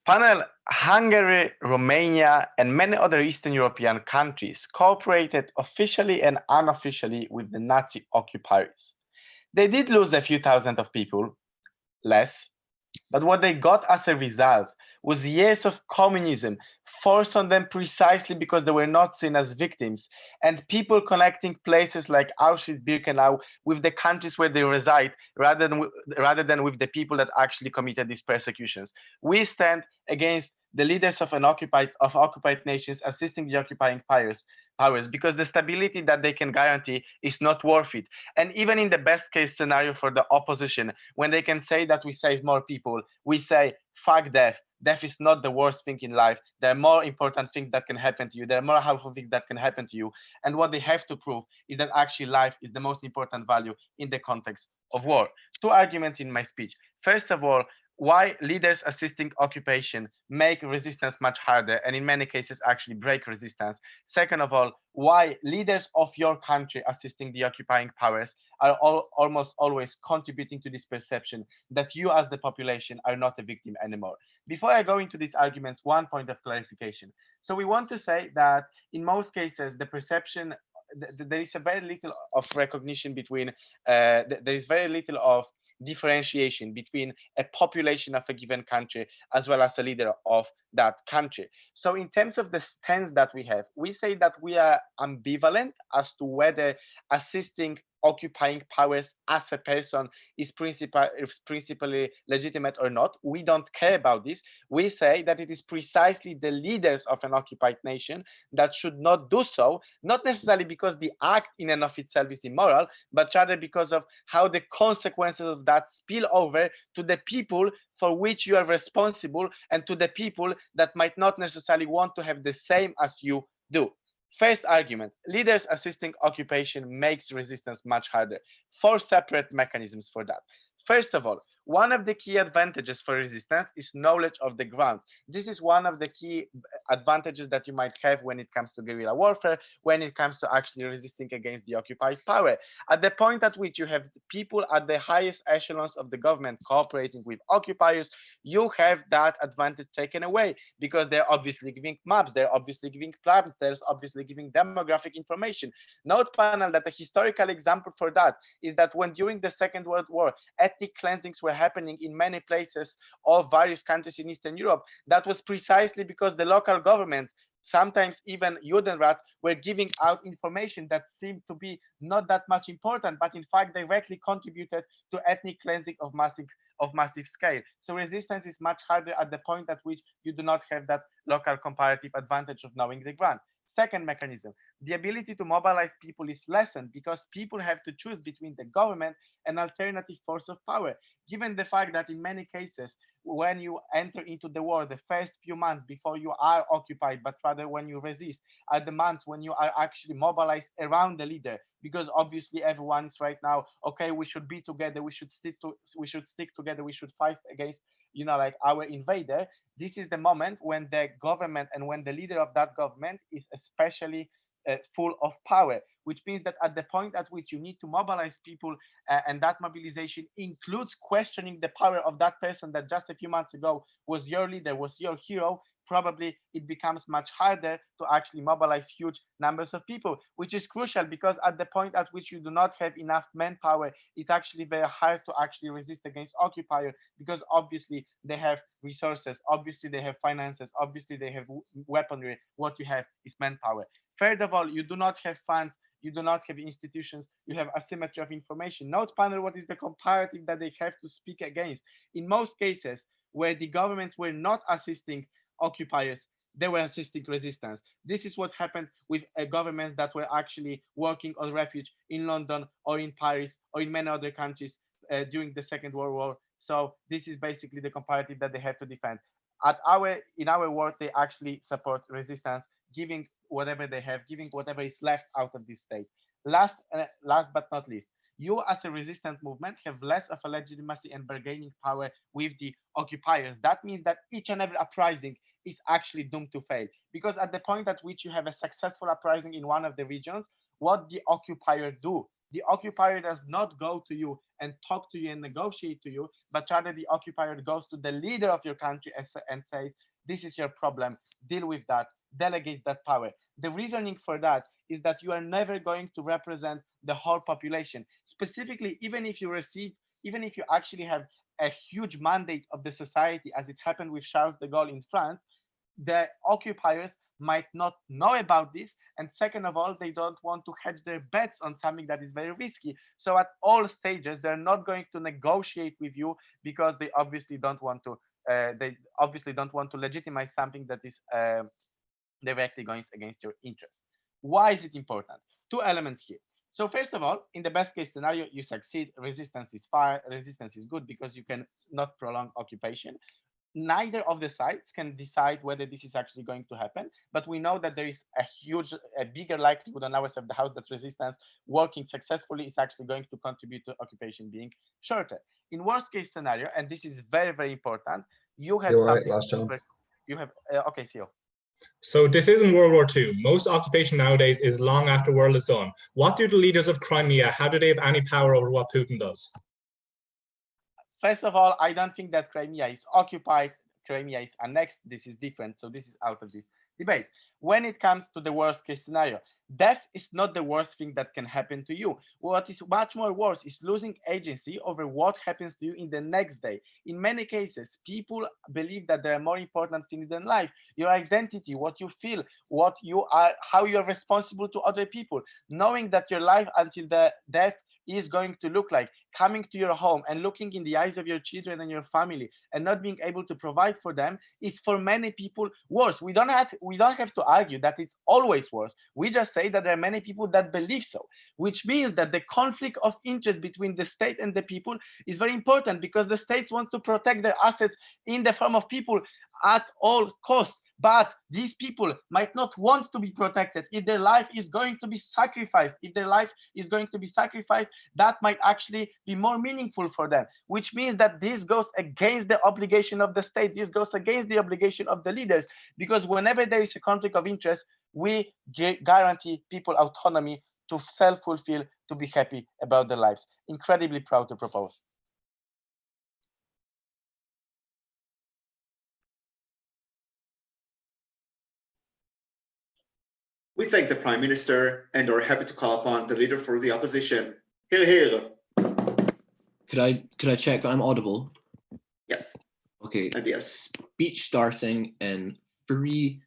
Panel, Hungary, Romania, and many other Eastern European countries cooperated officially and unofficially with the Nazi occupiers. They did lose a few thousand of people, less, but what they got as a result was years of communism forced on them precisely because they were not seen as victims, and people connecting places like Auschwitz-Birkenau with the countries where they reside rather than with the people that actually committed these persecutions. We stand against the leaders of occupied nations assisting the occupying powers because the stability that they can guarantee is not worth it. And even in the best case scenario for the opposition, when they can say that we save more people, we say, fuck death. Death is not the worst thing in life. There are more important things that can happen to you. There are more harmful things that can happen to you. And what they have to prove is that actually life is the most important value in the context of war. Two arguments in my speech. First of all, why leaders assisting occupation make resistance much harder and in many cases actually break resistance. Second of all, why leaders of your country assisting the occupying powers are almost always contributing to this perception that you as the population are not a victim anymore. Before I go into these arguments, one point of clarification. So we want to say that in most cases, the perception there is a very little of recognition between there is very little of differentiation between a population of a given country as well as a leader of that country. So in terms of the stance that we have, we say that we are ambivalent as to whether assisting occupying powers as a person is principally legitimate or not. We don't care about this. We say that it is precisely the leaders of an occupied nation that should not do so, not necessarily because the act in and of itself is immoral, but rather because of how the consequences of that spill over to the people for which you are responsible and to the people that might not necessarily want to have the same as you do. First argument, leaders assisting occupation makes resistance much harder. Four separate mechanisms for that. First of all, one of the key advantages for resistance is knowledge of the ground. This is one of the key advantages that you might have when it comes to guerrilla warfare, when it comes to actually resisting against the occupied power. At the point at which you have people at the highest echelons of the government cooperating with occupiers, you have that advantage taken away because they're obviously giving maps, they're obviously giving plans, they're obviously giving demographic information. Note, panel, that a historical example for that is that when during the Second World War, ethnic cleansings were happening in many places of various countries in Eastern Europe, that was precisely because the local governments, sometimes even Judenrats, were giving out information that seemed to be not that much important, but in fact directly contributed to ethnic cleansing of massive scale. So resistance is much harder at the point at which you do not have that local comparative advantage of knowing the ground. Second mechanism, the ability to mobilize people is lessened because people have to choose between the government and alternative force of power. Given the fact that in many cases, when you enter into the war, the first few months before you are occupied, but rather when you resist, are the months when you are actually mobilized around the leader, because obviously everyone is right now, okay, we should be together, we should stick together, we should fight against, like our invader. This is the moment when the government and when the leader of that government is especially full of power, which means that at the point at which you need to mobilize people, and that mobilization includes questioning the power of that person that just a few months ago was your leader, was your hero, probably it becomes much harder to actually mobilize huge numbers of people, which is crucial because at the point at which you do not have enough manpower, it's actually very hard to actually resist against occupier because obviously they have resources, obviously they have finances, obviously they have weaponry. What you have is manpower. Third of all, you do not have funds, you do not have institutions, you have asymmetry of information. Note, panel, what is the comparative that they have to speak against. In most cases where the governments were not assisting occupiers, they were assisting resistance. This is what happened with governments that were actually working on refuge in London or in Paris or in many other countries during the Second World War. So this is basically the comparative that they have to defend. In our work, they actually support resistance, giving whatever they have, giving whatever is left out of this state. Last but not least, you as a resistance movement have less of a legitimacy and bargaining power with the occupiers. That means that each and every uprising is actually doomed to fail. Because at the point at which you have a successful uprising in one of the regions, what the occupier do? The occupier does not go to you and talk to you and negotiate to you, but rather the occupier goes to the leader of your country and says, this is your problem, deal with that, delegate that power. The reasoning for that is that you are never going to represent the whole population. Specifically, even if you actually have a huge mandate of the society, as it happened with Charles de Gaulle in France, the occupiers might not know about this, and second of all, they don't want to hedge their bets on something that is very risky. So at all stages, they're not going to negotiate with you because they obviously don't want to legitimize something that is directly going against your interest. Why is it important? Two elements here. So first of all, in the best case scenario, you succeed, resistance is fine, resistance is good because you can not prolong occupation. Neither of the sides can decide whether this is actually going to happen, but we know that there is a bigger likelihood on our side of the house that resistance working successfully is actually going to contribute to occupation being shorter. In worst case scenario, and this is very, very important, you have You're right, last chance. You have, okay, CEO. So this isn't World War II. Most occupation nowadays is long after the world is done. What do the leaders of Crimea, how do they have any power over what Putin does? First of all, I don't think that Crimea is occupied. Crimea is annexed. This is different. So this is out of this debate. When it comes to the worst case scenario, death is not the worst thing that can happen to you. What is much more worse is losing agency over what happens to you in the next day. In many cases, people believe that there are more important things than life. Your identity, what you feel, what you are, how you are responsible to other people. Knowing that your life until the death is going to look like, coming to your home and looking in the eyes of your children and your family and not being able to provide for them is for many people worse. We don't have to argue that it's always worse. We just say that there are many people that believe so, which means that the conflict of interest between the state and the people is very important because the states want to protect their assets in the form of people at all costs. But these people might not want to be protected. If their life is going to be sacrificed, that might actually be more meaningful for them, which means that this goes against the obligation of the state. This goes against the obligation of the leaders, because whenever there is a conflict of interest, we guarantee people autonomy to self-fulfill, to be happy about their lives. Incredibly proud to propose. We thank the Prime Minister and are happy to call upon the Leader for the Opposition. Hear, hear. Could I check that I'm audible? Yes. Okay. And yes. Speech starting in 3,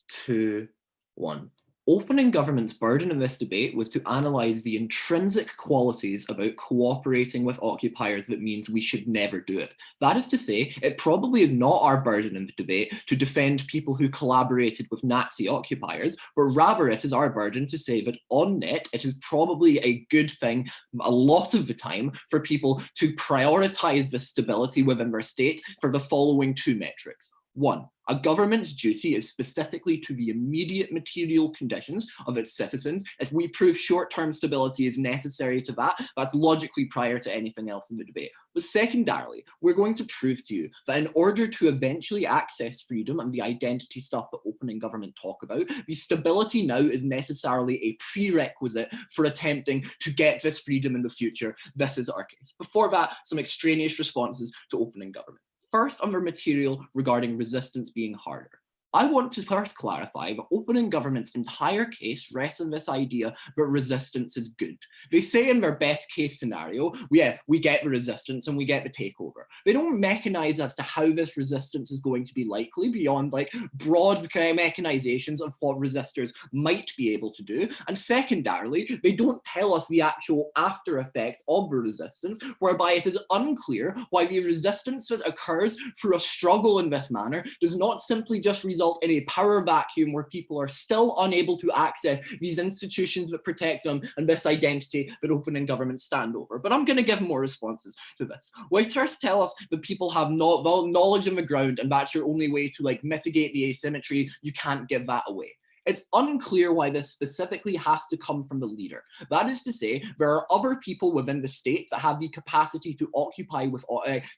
2, 1. Opening government's burden in this debate was to analyse the intrinsic qualities about cooperating with occupiers that means we should never do it. That is to say, it probably is not our burden in the debate to defend people who collaborated with Nazi occupiers, but rather it is our burden to say that on net, it is probably a good thing a lot of the time for people to prioritise the stability within their state for the following 2 metrics. 1. A government's duty is specifically to the immediate material conditions of its citizens. If we prove short-term stability is necessary to that, that's logically prior to anything else in the debate. But secondarily, we're going to prove to you that in order to eventually access freedom and the identity stuff that opening government talk about, the stability now is necessarily a prerequisite for attempting to get this freedom in the future. This is our case. Before that, some extraneous responses to opening government. First, under material regarding resistance being harder. I want to first clarify that opening government's entire case rests on this idea that resistance is good. They say in their best case scenario, yeah, we get the resistance and we get the takeover. They don't mechanize as to how this resistance is going to be likely beyond like broad mechanizations of what resistors might be able to do. And secondarily, they don't tell us the actual after effect of the resistance, whereby it is unclear why the resistance that occurs through a struggle in this manner does not simply just result in a power vacuum where people are still unable to access these institutions that protect them and this identity that opening governments stand over. But I'm going to give more responses to this. Why first tell us that people have knowledge on the ground and that's your only way to like mitigate the asymmetry. You can't give that away. It's unclear why this specifically has to come from the leader. That is to say, there are other people within the state that have the capacity to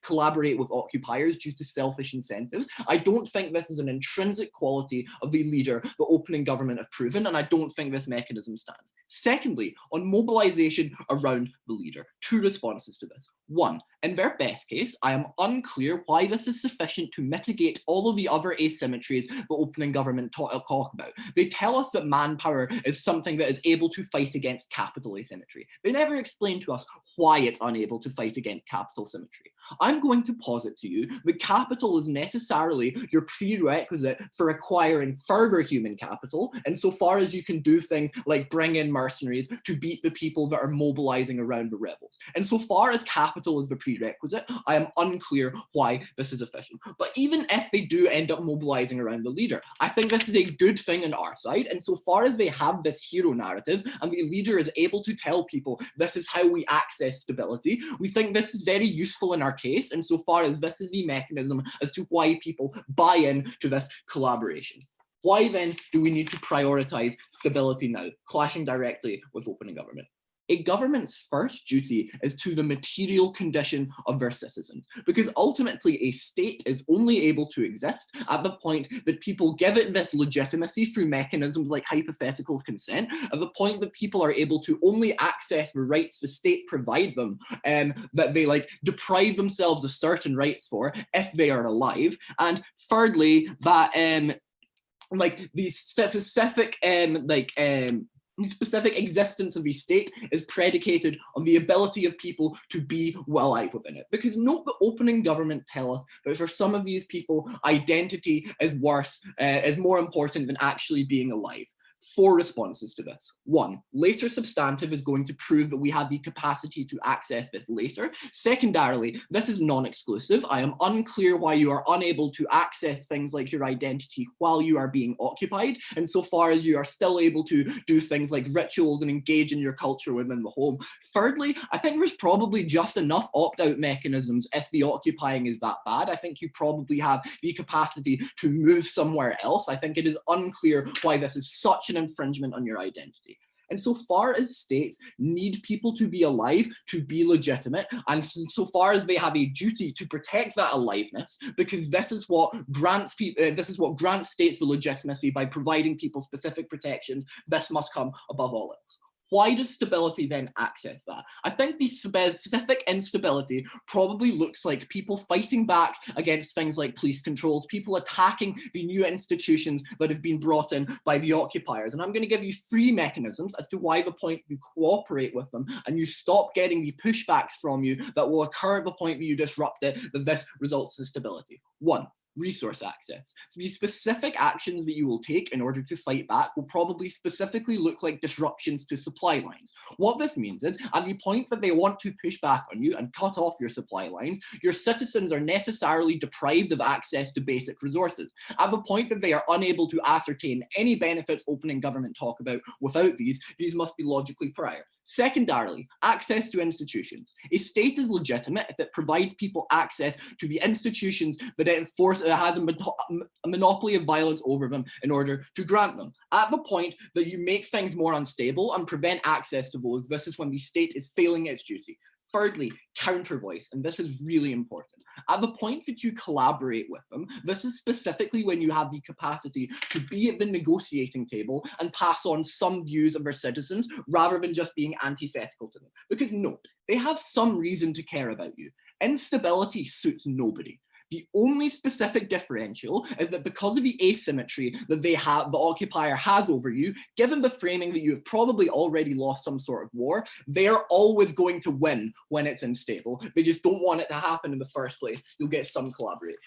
collaborate with occupiers due to selfish incentives. I don't think this is an intrinsic quality of the leader the opening government have proven, and I don't think this mechanism stands. Secondly, on mobilization around the leader, two responses to this. One, in their best case, I am unclear why this is sufficient to mitigate all of the other asymmetries the opening government talk about. They tell us that manpower is something that is able to fight against capital asymmetry. They never explain to us why it's unable to fight against capital symmetry. I'm going to posit to you that capital is necessarily your prerequisite for acquiring further human capital, insofar as you can do things like bring in mercenaries to beat the people that are mobilizing around the rebels. And so far as capital is the prerequisite, I am unclear why this is efficient. But even if they do end up mobilizing around the leader, I think this is a good thing on our side. And so far as they have this hero narrative and the leader is able to tell people this is how we access stability, we think this is very useful in our case, and so far as this is the mechanism as to why people buy in to this collaboration. Why then do we need to prioritize stability now, clashing directly with opening government? A government's first duty is to the material condition of their citizens, because ultimately a state is only able to exist at the point that people give it this legitimacy through mechanisms like hypothetical consent, at the point that people are able to only access the rights the state provide them, that they deprive themselves of certain rights for if they are alive. And thirdly, that the specific existence of the state is predicated on the ability of people to be alive within it. Because note the opening government tell us that for some of these people, identity is more important than actually being alive. Four responses to this. One, later substantive is going to prove that we have the capacity to access this later. Secondarily, this is non-exclusive. I am unclear why you are unable to access things like your identity while you are being occupied, insofar as you are still able to do things like rituals and engage in your culture within the home. Thirdly, I think there's probably just enough opt-out mechanisms if the occupying is that bad. I think you probably have the capacity to move somewhere else. I think it is unclear why this is such an infringement on your identity. And so far as states need people to be alive to be legitimate, and so far as they have a duty to protect that aliveness, because this is what grants states the legitimacy by providing people specific protections, this must come above all else. Why does stability then access that? I think the specific instability probably looks like people fighting back against things like police controls, people attacking the new institutions that have been brought in by the occupiers. And I'm going to give you three mechanisms as to why the point you cooperate with them and you stop getting the pushbacks from you that will occur at the point that you disrupt it, that this results in stability. One, resource access. So the specific actions that you will take in order to fight back will probably specifically look like disruptions to supply lines. What this means is, at the point that they want to push back on you and cut off your supply lines, your citizens are necessarily deprived of access to basic resources. At the point that they are unable to ascertain any benefits opening government talk about without these must be logically prior. Secondarily, access to institutions. A state is legitimate if it provides people access to the institutions that it has a monopoly of violence over them in order to grant them. At the point that you make things more unstable and prevent access to those, this is when the state is failing its duty. Thirdly, counter voice, and this is really important. At the point that you collaborate with them, this is specifically when you have the capacity to be at the negotiating table and pass on some views of their citizens rather than just being antithetical to them. Because note, they have some reason to care about you. Instability suits nobody. The only specific differential is that because of the asymmetry that the occupier has over you, given the framing that you have probably already lost some sort of war, they're always going to win when it's unstable. They just don't want it to happen in the first place. You'll get some collaboration.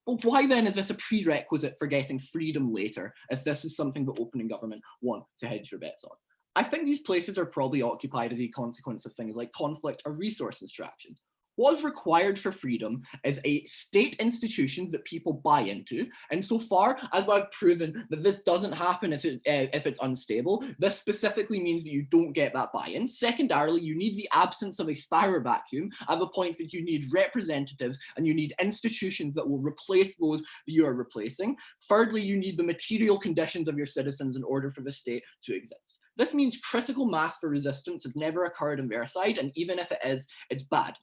But why then is this a prerequisite for getting freedom later, if this is something the opening government want to hedge their bets on? I think these places are probably occupied as a consequence of things like conflict or resource extraction. What is required for freedom is a state institutions that people buy into. And so far as I've proven that this doesn't happen if it's unstable, this specifically means that you don't get that buy-in. Secondarily, you need the absence of a power vacuum at the point that you need representatives and you need institutions that will replace those that you are replacing. Thirdly, you need the material conditions of your citizens in order for the state to exist. This means critical mass for resistance has never occurred on their side, and even if it is, it's bad.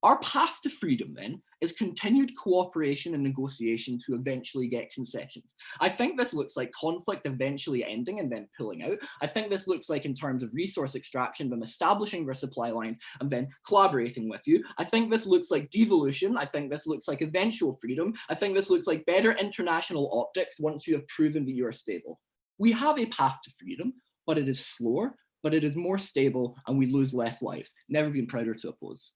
Our path to freedom, then, is continued cooperation and negotiation to eventually get concessions. I think this looks like conflict eventually ending and then pulling out. I think this looks like, in terms of resource extraction, them establishing their supply lines and then collaborating with you. I think this looks like devolution. I think this looks like eventual freedom. I think this looks like better international optics once you have proven that you are stable. We have a path to freedom, but it is slower, but it is more stable, and we lose less lives. Never been prouder to oppose.